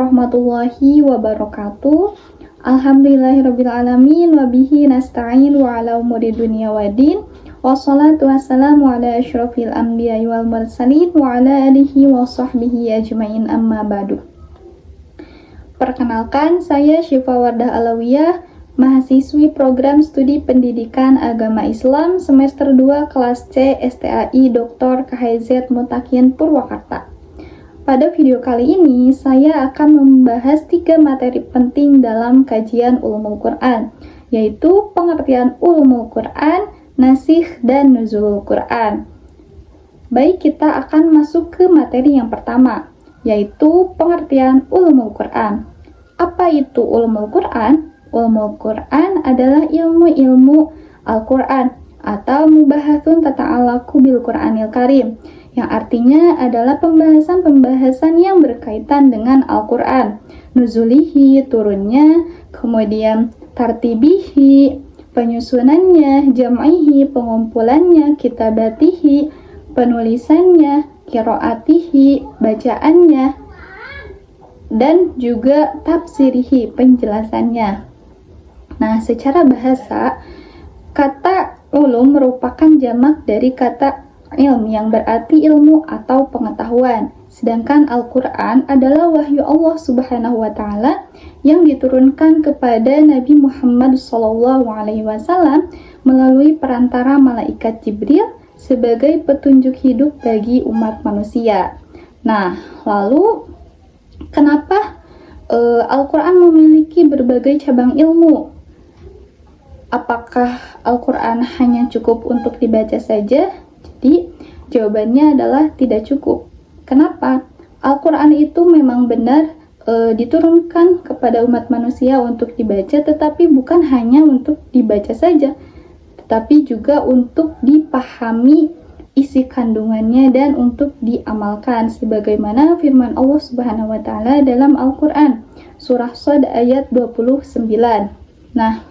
warahmatullahi wabarakatuh. Alhamdulillahirabbil alamin wa bihi nasta'in wa ala umuri dunya waddin. Wassalatu wassalamu ala asyrafil anbiya'i wal mursalin wa ala alihi wa sahbihi ajmain, amma ba'du. Perkenalkan, saya Syifa Wardah Alawiyah, mahasiswi program studi pendidikan agama Islam semester 2 kelas C STAI Dr. KHZ Mutakin Purwakarta. Pada video kali ini, saya akan membahas 3 materi penting dalam kajian Ulumul Quran, yaitu pengertian Ulumul Quran, Nasikh, dan Nuzulul Quran. Baik, kita akan masuk ke materi yang pertama, yaitu pengertian Ulumul Quran. Apa itu Ulumul Quran? Ulumul Quran adalah ilmu-ilmu Al-Quran atau mubahathun tata'alaku bil Quranil Karim, yang artinya adalah pembahasan-pembahasan yang berkaitan dengan Al-Quran. Nuzulihi, turunnya, kemudian tartibihi, penyusunannya, jam'ihi, pengumpulannya, kitabatihi, penulisannya, qiraatihi, bacaannya, dan juga tafsirihi, penjelasannya. Nah, secara bahasa, kata ulum merupakan jamak dari kata ilm yang berarti ilmu atau pengetahuan. Sedangkan Al-Quran adalah wahyu Allah Subhanahu wa Ta'ala yang diturunkan kepada Nabi Muhammad SAW melalui perantara malaikat Jibril sebagai petunjuk hidup bagi umat manusia. Nah, lalu kenapa Al-Quran memiliki berbagai cabang ilmu? Apakah Al-Quran hanya cukup untuk dibaca saja? Jadi, jawabannya adalah tidak cukup. Kenapa? Al-Quran itu memang benar diturunkan kepada umat manusia untuk dibaca, tetapi bukan hanya untuk dibaca saja, tetapi juga untuk dipahami isi kandungannya dan untuk diamalkan, sebagaimana firman Allah Subhanahu wa Ta'ala dalam Al-Quran, surah Shad ayat 29. Nah,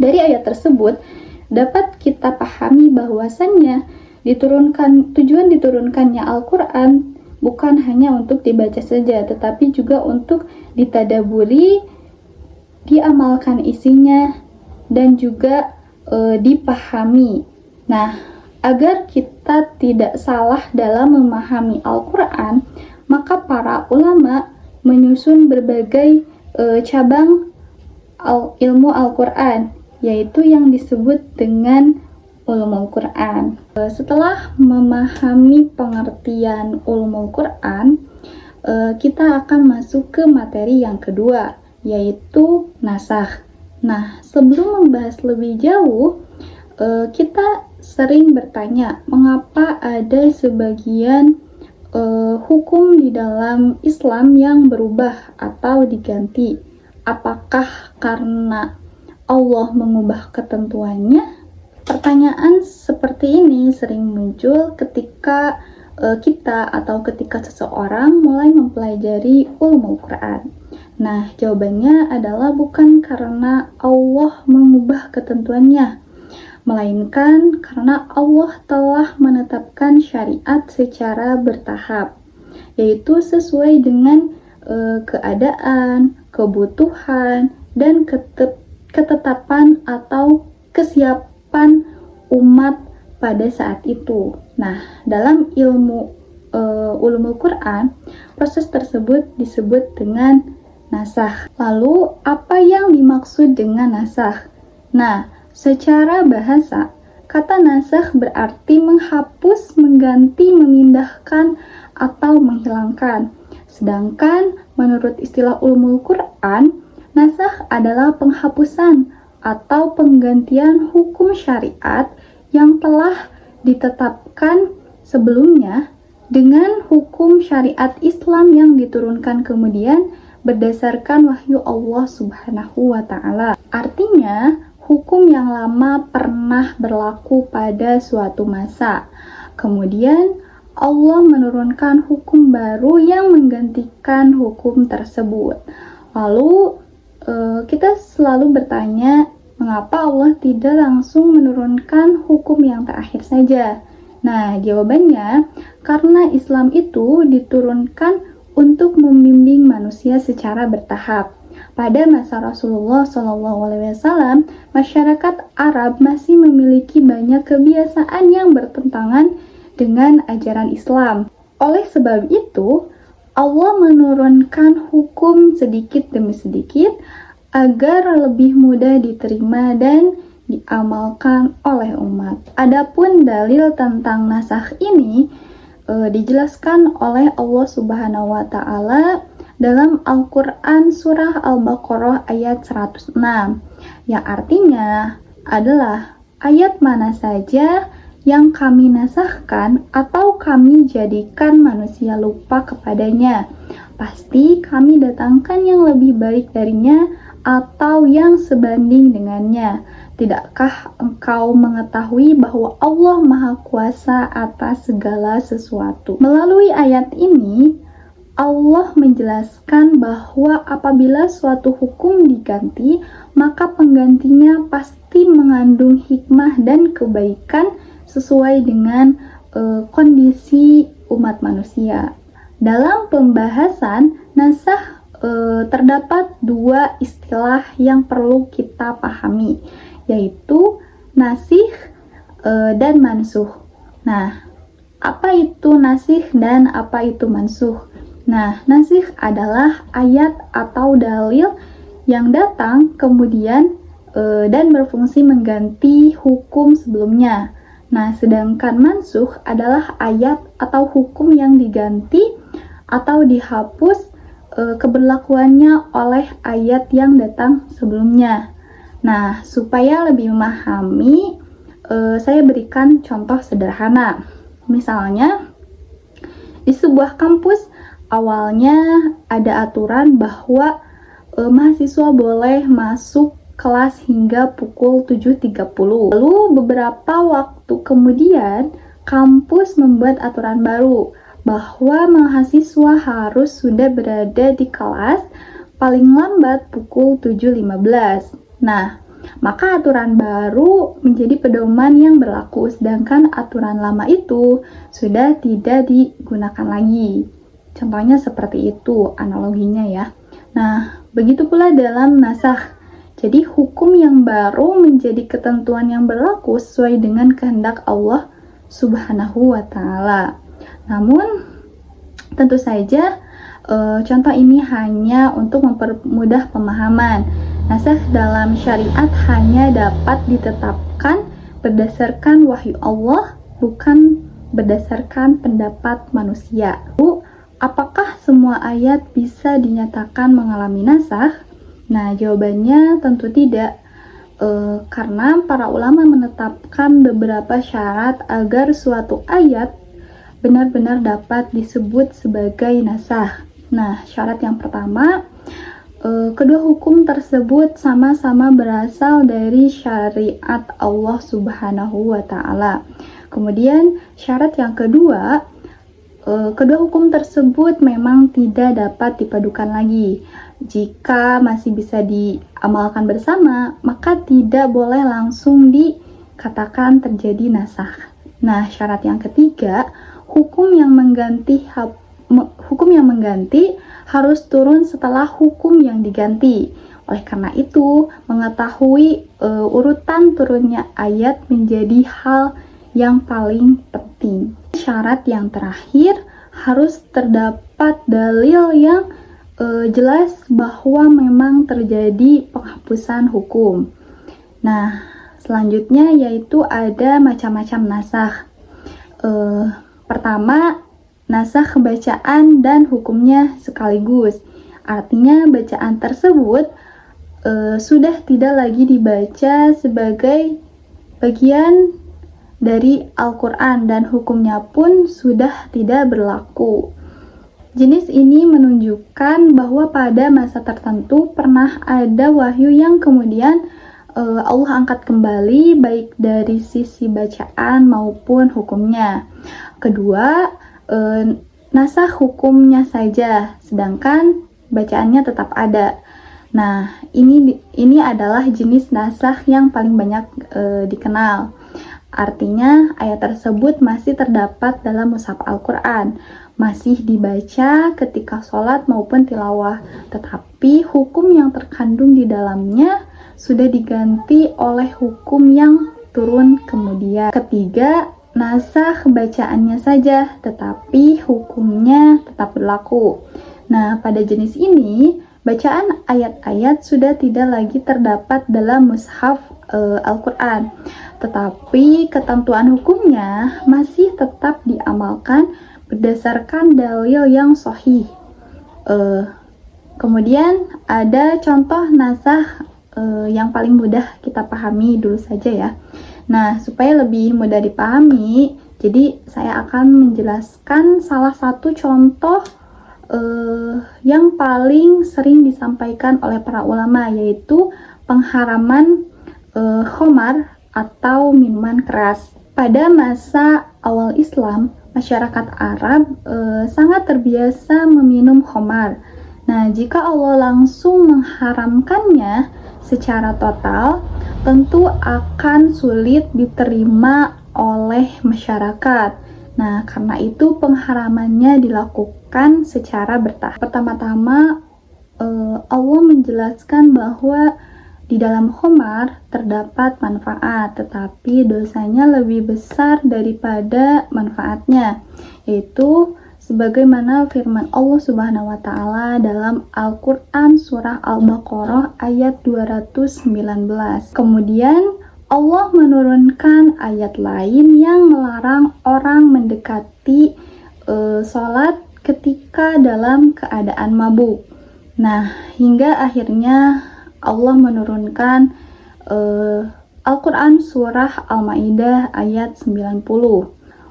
dari ayat tersebut dapat kita pahami bahwasannya tujuan diturunkannya Al-Quran bukan hanya untuk dibaca saja, tetapi juga untuk ditadaburi, diamalkan isinya, dan juga dipahami. Nah, agar kita tidak salah dalam memahami Al-Quran, maka para ulama menyusun berbagai cabang ilmu Al-Quran, yaitu yang disebut dengan Ulumul Quran. Setelah memahami pengertian Ulumul Quran, kita akan masuk ke materi yang kedua, yaitu nasakh. Nah, sebelum membahas lebih jauh, kita sering bertanya, mengapa ada sebagian hukum di dalam Islam yang berubah atau diganti? Apakah karena Allah mengubah ketentuannya? Pertanyaan seperti ini sering muncul ketika kita atau ketika seseorang mulai mempelajari Ulumul Quran. Nah, jawabannya adalah bukan karena Allah mengubah ketentuannya, melainkan karena Allah telah menetapkan syariat secara bertahap, yaitu sesuai dengan keadaan, kebutuhan, dan ketetapan atau kesiapan umat pada saat itu. Nah, dalam ilmu Ulumul Quran, proses tersebut disebut dengan nasakh. Lalu, apa yang dimaksud dengan nasakh? Nah, secara bahasa, kata nasakh berarti menghapus, mengganti, memindahkan, atau menghilangkan. Sedangkan menurut istilah Ulumul Quran, nasakh adalah penghapusan atau penggantian hukum syariat yang telah ditetapkan sebelumnya dengan hukum syariat Islam yang diturunkan kemudian berdasarkan wahyu Allah Subhanahu wa Ta'ala. Artinya, hukum yang lama pernah berlaku pada suatu masa. Kemudian, Allah menurunkan hukum baru yang menggantikan hukum tersebut. Lalu, kita selalu bertanya, mengapa Allah tidak langsung menurunkan hukum yang terakhir saja? Nah, jawabannya, karena Islam itu diturunkan untuk membimbing manusia secara bertahap. Pada masa Rasulullah SAW, masyarakat Arab masih memiliki banyak kebiasaan yang bertentangan dengan ajaran Islam. Oleh sebab itu, Allah menurunkan hukum sedikit demi sedikit agar lebih mudah diterima dan diamalkan oleh umat. Adapun dalil tentang nasakh ini dijelaskan oleh Allah Subhanahu wa taala dalam Al-Qur'an surah Al-Baqarah ayat 106, yang artinya adalah ayat mana saja yang kami nasakhkan atau kami jadikan manusia lupa kepadanya, pasti kami datangkan yang lebih baik darinya atau yang sebanding dengannya. Tidakkah engkau mengetahui bahwa Allah Maha Kuasa atas segala sesuatu? Melalui ayat ini, Allah menjelaskan bahwa apabila suatu hukum diganti, maka penggantinya pasti mengandung hikmah dan kebaikan sesuai dengan kondisi umat manusia. Dalam pembahasan nasakh terdapat dua istilah yang perlu kita pahami, yaitu nasikh dan mansukh. Nah, apa itu nasikh dan apa itu mansukh? Nah, nasikh adalah ayat atau dalil yang datang kemudian dan berfungsi mengganti hukum sebelumnya. Nah, sedangkan mansukh adalah ayat atau hukum yang diganti atau dihapus keberlakuannya oleh ayat yang datang sebelumnya. Nah, supaya lebih memahami, saya berikan contoh sederhana. Misalnya, di sebuah kampus awalnya ada aturan bahwa mahasiswa boleh masuk kelas hingga pukul 7.30. Lalu beberapa waktu kemudian, kampus membuat aturan baru bahwa mahasiswa harus sudah berada di kelas paling lambat pukul 7.15. Nah, maka aturan baru menjadi pedoman yang berlaku, sedangkan aturan lama itu sudah tidak digunakan lagi. Contohnya seperti itu analoginya ya. Nah, begitu pula dalam nasakh. Jadi hukum yang baru menjadi ketentuan yang berlaku sesuai dengan kehendak Allah Subhanahu wa taala. Namun, tentu saja contoh ini hanya untuk mempermudah pemahaman. Nasakh dalam syariat hanya dapat ditetapkan berdasarkan wahyu Allah, bukan berdasarkan pendapat manusia. Apakah semua ayat bisa dinyatakan mengalami nasakh? Nah, jawabannya tentu tidak. Karena para ulama menetapkan beberapa syarat agar suatu ayat benar-benar dapat disebut sebagai nasakh. Nah, syarat yang pertama, kedua hukum tersebut sama-sama berasal dari syariat Allah Subhanahu wa taala. Kemudian syarat yang kedua, kedua hukum tersebut memang tidak dapat dipadukan lagi. Jika masih bisa diamalkan bersama, maka tidak boleh langsung dikatakan terjadi nasakh. Nah, syarat yang ketiga, hukum yang mengganti harus turun setelah hukum yang diganti. Oleh karena itu, mengetahui urutan turunnya ayat menjadi hal yang paling penting. Syarat yang terakhir, harus terdapat dalil yang jelas bahwa memang terjadi penghapusan hukum. Nah, selanjutnya yaitu ada macam-macam nasakh. Pertama, nasakh bacaan dan hukumnya sekaligus. Artinya bacaan tersebut sudah tidak lagi dibaca sebagai bagian dari Al-Quran dan hukumnya pun sudah tidak berlaku. Jenis ini menunjukkan bahwa pada masa tertentu pernah ada wahyu yang kemudian Allah angkat kembali baik dari sisi bacaan maupun hukumnya. Kedua, nasakh hukumnya saja, sedangkan bacaannya tetap ada. Nah, ini adalah jenis nasakh yang paling banyak dikenal. Artinya, ayat tersebut masih terdapat dalam mushaf Al-Quran. masih dibaca ketika sholat maupun tilawah, tetapi hukum yang terkandung di dalamnya sudah diganti oleh hukum yang turun kemudian. Ketiga, nasakh bacaannya saja, tetapi hukumnya tetap berlaku. Nah, pada jenis ini, bacaan ayat-ayat sudah tidak lagi terdapat dalam mushaf Al-Quran, tetapi ketentuan hukumnya masih tetap diamalkan berdasarkan dalil yang sahih. Kemudian ada contoh nasakh yang paling mudah kita pahami dulu saja ya. Nah, supaya lebih mudah dipahami, jadi saya akan menjelaskan salah satu contoh yang paling sering disampaikan oleh para ulama, yaitu pengharaman khamar atau minuman keras. Pada masa awal Islam, masyarakat Arab sangat terbiasa meminum khamar. Nah, jika Allah langsung mengharamkannya secara total, tentu akan sulit diterima oleh masyarakat. Nah, karena itu pengharamannya dilakukan secara bertahap. Pertama-tama, Allah menjelaskan bahwa di dalam khamar terdapat manfaat, tetapi dosanya lebih besar daripada manfaatnya, yaitu sebagaimana firman Allah Subhanahu wa taala dalam Al-Qur'an surah Al-Baqarah ayat 219. Kemudian Allah menurunkan ayat lain yang melarang orang mendekati sholat ketika dalam keadaan mabuk. Nah, hingga akhirnya Allah menurunkan Al-Quran surah Al-Ma'idah ayat 90.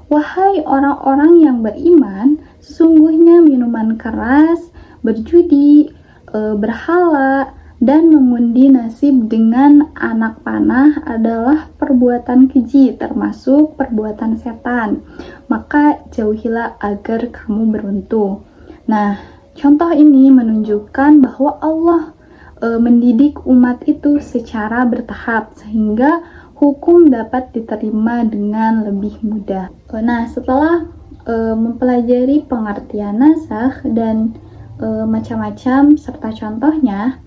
Wahai orang-orang yang beriman, sesungguhnya minuman keras, berjudi, berhala, dan mengundi nasib dengan anak panah adalah perbuatan keji, termasuk perbuatan setan. Maka jauhilah agar kamu beruntung. Nah, contoh ini menunjukkan bahwa Allah mendidik umat itu secara bertahap sehingga hukum dapat diterima dengan lebih mudah. Nah, setelah mempelajari pengertian nasakh dan macam-macam serta contohnya,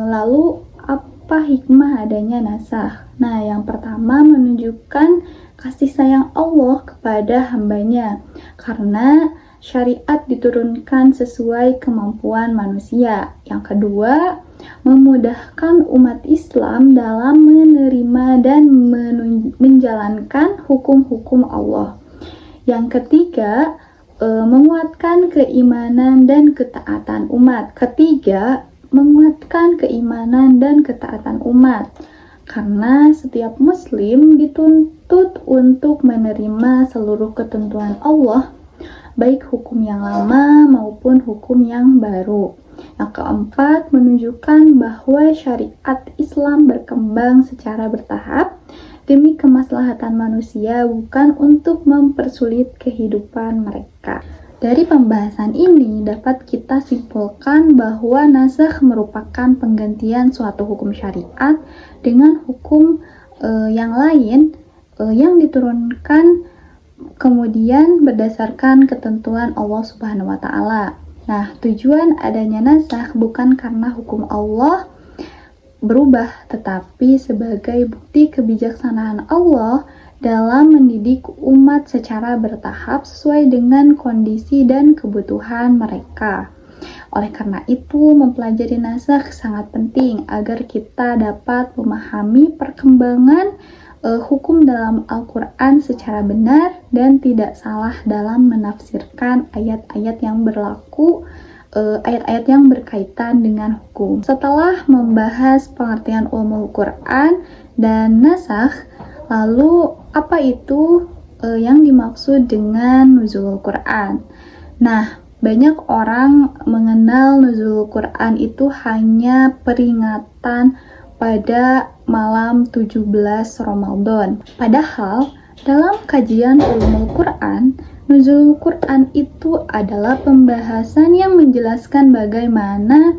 lalu apa hikmah adanya nasakh? Nah, yang pertama menunjukkan kasih sayang Allah kepada hambanya, karena syariat diturunkan sesuai kemampuan manusia. Yang kedua, memudahkan umat Islam dalam menerima dan menjalankan hukum-hukum Allah. Yang ketiga, menguatkan keimanan dan ketaatan umat. Ketiga, menguatkan keimanan dan ketaatan umat. Karena setiap muslim dituntut untuk menerima seluruh ketentuan Allah, baik hukum yang lama maupun hukum yang baru. Yang keempat, menunjukkan bahwa syariat Islam berkembang secara bertahap demi kemaslahatan manusia, bukan untuk mempersulit kehidupan mereka. Dari pembahasan ini dapat kita simpulkan bahwa nasakh merupakan penggantian suatu hukum syariat dengan hukum yang lain yang diturunkan kemudian berdasarkan ketentuan Allah Subhanahu wa taala. Nah, tujuan adanya nasakh bukan karena hukum Allah berubah, tetapi sebagai bukti kebijaksanaan Allah dalam mendidik umat secara bertahap sesuai dengan kondisi dan kebutuhan mereka. Oleh karena itu, mempelajari nasakh sangat penting agar kita dapat memahami perkembangan hukum dalam Al-Quran secara benar dan tidak salah dalam menafsirkan ayat-ayat yang berlaku, ayat-ayat yang berkaitan dengan hukum. Setelah membahas pengertian ulumul Quran dan nasakh, lalu apa itu yang dimaksud dengan nuzulul Quran? Nah, banyak orang mengenal nuzulul Quran itu hanya peringatan pada malam 17 Ramadan. Padahal dalam kajian ulumul Quran, nuzulul Quran itu adalah pembahasan yang menjelaskan bagaimana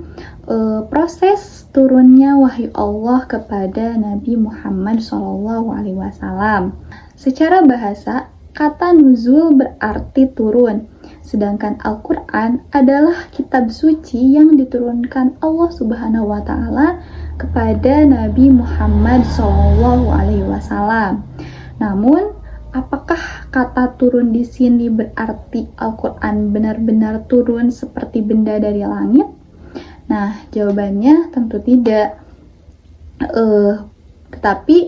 proses turunnya wahyu Allah kepada Nabi Muhammad SAW. Secara bahasa, kata nuzul berarti turun. Sedangkan Al-Quran adalah kitab suci yang diturunkan Allah Subhanahu wa Ta'ala kepada Nabi Muhammad SAW. Namun, apakah kata turun di sini berarti Al-Quran benar-benar turun seperti benda dari langit? Nah, jawabannya tentu tidak. Tetapi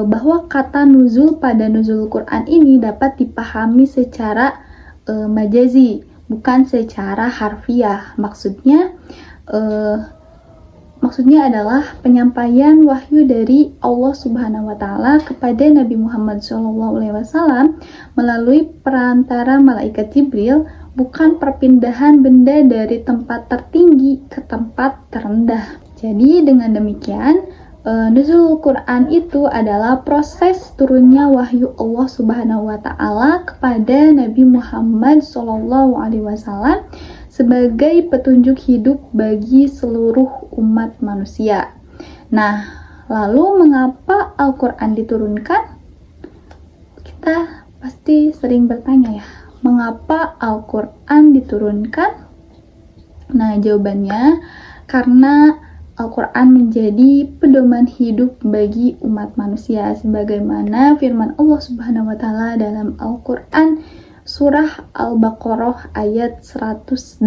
bahwa kata nuzul pada nuzul Quran ini dapat dipahami secara majazi, bukan secara harfiah. Maksudnya adalah penyampaian wahyu dari Allah Subhanahu wa Ta'ala kepada Nabi Muhammad SAW melalui perantara malaikat Jibril, bukan perpindahan benda dari tempat tertinggi ke tempat terendah. Jadi dengan demikian, nuzul Quran itu adalah proses turunnya wahyu Allah Subhanahu wa Ta'ala kepada Nabi Muhammad SAW sebagai petunjuk hidup bagi seluruh umat manusia. Nah, lalu mengapa Al-Quran diturunkan? Kita pasti sering bertanya ya, mengapa Al-Quran diturunkan? Nah, jawabannya karena Al-Quran menjadi pedoman hidup bagi umat manusia, sebagaimana firman Allah Subhanahu wa Ta'ala dalam Al-Quran surah Al-Baqarah ayat 185,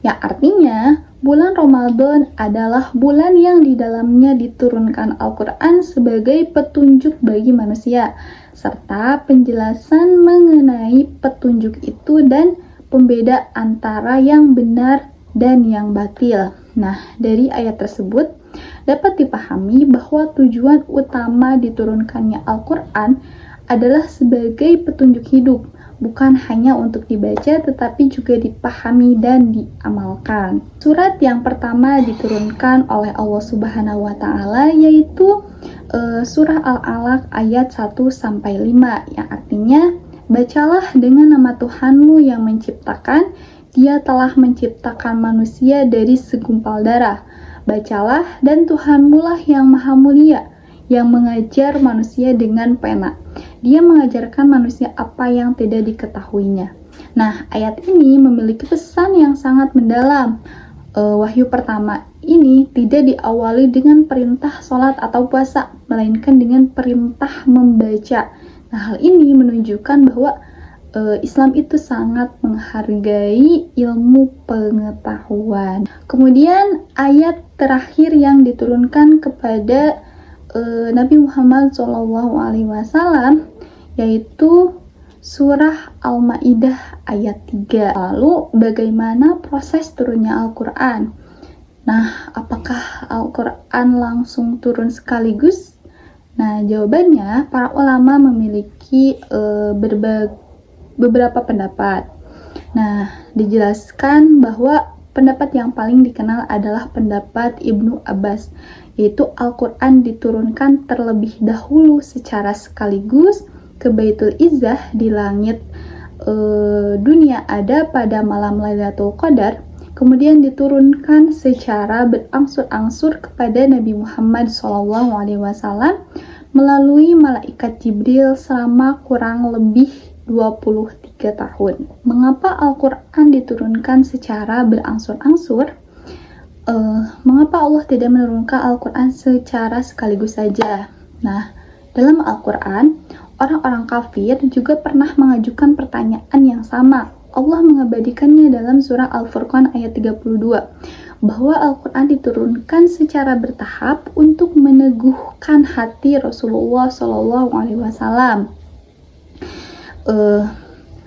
yang artinya bulan Ramadan adalah bulan yang di dalamnya diturunkan Al-Quran sebagai petunjuk bagi manusia, serta penjelasan mengenai petunjuk itu dan pembeda antara yang benar dan yang batil. Nah, dari ayat tersebut dapat dipahami bahwa tujuan utama diturunkannya Al-Quran adalah sebagai petunjuk hidup, bukan hanya untuk dibaca tetapi juga dipahami dan diamalkan. Surat yang pertama diturunkan oleh Allah Subhanahu wa Ta'ala yaitu surah Al-Alaq ayat 1-5, yang artinya, bacalah dengan nama Tuhanmu yang menciptakan. Dia telah menciptakan manusia dari segumpal darah. Bacalah, dan Tuhanmu lah yang maha mulia, yang mengajar manusia dengan pena. Dia mengajarkan manusia apa yang tidak diketahuinya. Nah, ayat ini memiliki pesan yang sangat mendalam. Wahyu pertama ini tidak diawali dengan perintah sholat atau puasa, melainkan dengan perintah membaca. Nah, hal ini menunjukkan bahwa Islam itu sangat menghargai ilmu pengetahuan. Kemudian ayat terakhir yang diturunkan kepada Nabi Muhammad SAW yaitu surah Al-Maidah ayat 3. Lalu bagaimana proses turunnya Al-Quran? Nah, apakah Al-Quran langsung turun sekaligus? Nah, jawabannya para ulama memiliki beberapa pendapat. Nah, dijelaskan bahwa pendapat yang paling dikenal adalah pendapat Ibnu Abbas, yaitu Al-Quran diturunkan terlebih dahulu secara sekaligus ke Baitul Izzah di langit dunia ada pada malam Lailatul Qadar, kemudian diturunkan secara berangsur-angsur kepada Nabi Muhammad SAW melalui malaikat Jibril selama kurang lebih 23 tahun. Mengapa Al-Quran diturunkan secara berangsur-angsur? Mengapa Allah tidak menurunkan Al-Quran secara sekaligus saja? Nah, dalam Al-Quran, orang-orang kafir juga pernah mengajukan pertanyaan yang sama. Allah mengabadikannya dalam surah Al-Furqan ayat 32, bahwa Al-Quran diturunkan secara bertahap untuk meneguhkan hati Rasulullah SAW.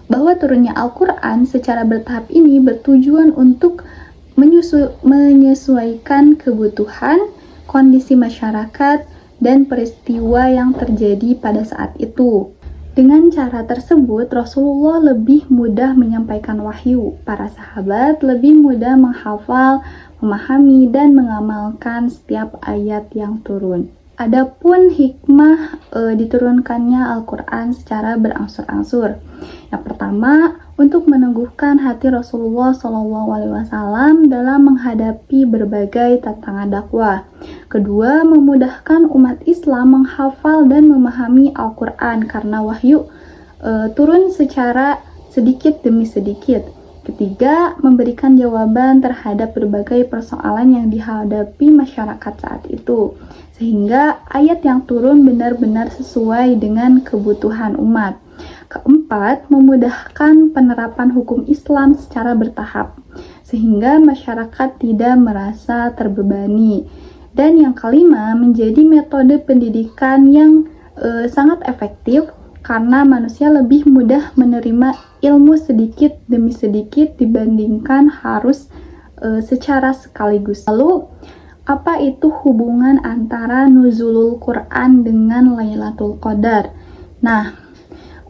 Bahwa turunnya Al-Quran secara bertahap ini bertujuan untuk menyesuaikan kebutuhan, kondisi masyarakat, dan peristiwa yang terjadi pada saat itu. Dengan cara tersebut, Rasulullah lebih mudah menyampaikan wahyu. Para sahabat lebih mudah menghafal, memahami, dan mengamalkan setiap ayat yang turun. Adapun hikmah diturunkannya Al-Quran secara berangsur-angsur. Yang pertama, untuk meneguhkan hati Rasulullah SAW dalam menghadapi berbagai tantangan dakwah. Kedua, memudahkan umat Islam menghafal dan memahami Al-Quran karena wahyu turun secara sedikit demi sedikit. Ketiga, memberikan jawaban terhadap berbagai persoalan yang dihadapi masyarakat saat itu, sehingga ayat yang turun benar-benar sesuai dengan kebutuhan umat. Keempat, memudahkan penerapan hukum Islam secara bertahap, sehingga masyarakat tidak merasa terbebani. Dan yang kelima, menjadi metode pendidikan yang sangat efektif karena manusia lebih mudah menerima ilmu sedikit demi sedikit dibandingkan harus secara sekaligus. Lalu, apa itu hubungan antara nuzulul Quran dengan Lailatul Qadar? Nah,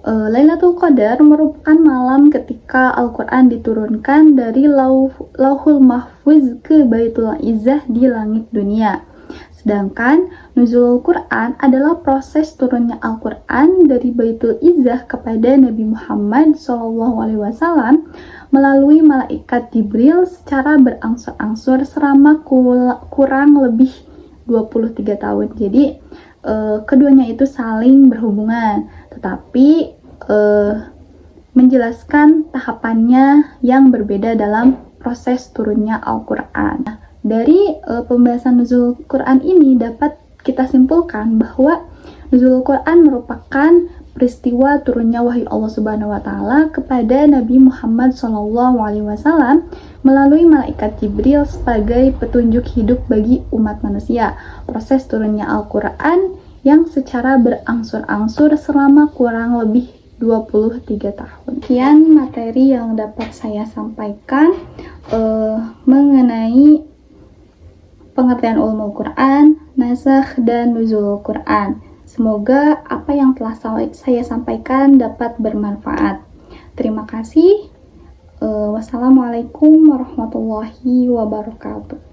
Lailatul Qadar merupakan malam ketika Al-Quran diturunkan dari Lauhul Mahfuz ke Baitul Izzah di langit dunia. Sedangkan nuzulul Quran adalah proses turunnya Al-Quran dari Baitul Izzah kepada Nabi Muhammad SAW melalui malaikat Jibril secara berangsur-angsur selama kurang lebih 23 tahun. Jadi keduanya itu saling berhubungan, tetapi menjelaskan tahapannya yang berbeda dalam proses turunnya Al-Quran. Dari pembahasan nuzul Quran ini dapat kita simpulkan bahwa nuzul Quran merupakan peristiwa turunnya wahyu Allah Subhanahu wa taala kepada Nabi Muhammad SAW melalui malaikat Jibril sebagai petunjuk hidup bagi umat manusia. Proses turunnya Al-Quran yang secara berangsur-angsur selama kurang lebih 23 tahun. Sekian materi yang dapat saya sampaikan mengenai pengertian ulumul Quran, nasakh, dan nuzulul Quran. Semoga apa yang telah saya sampaikan dapat bermanfaat. Terima kasih. Wassalamualaikum warahmatullahi wabarakatuh.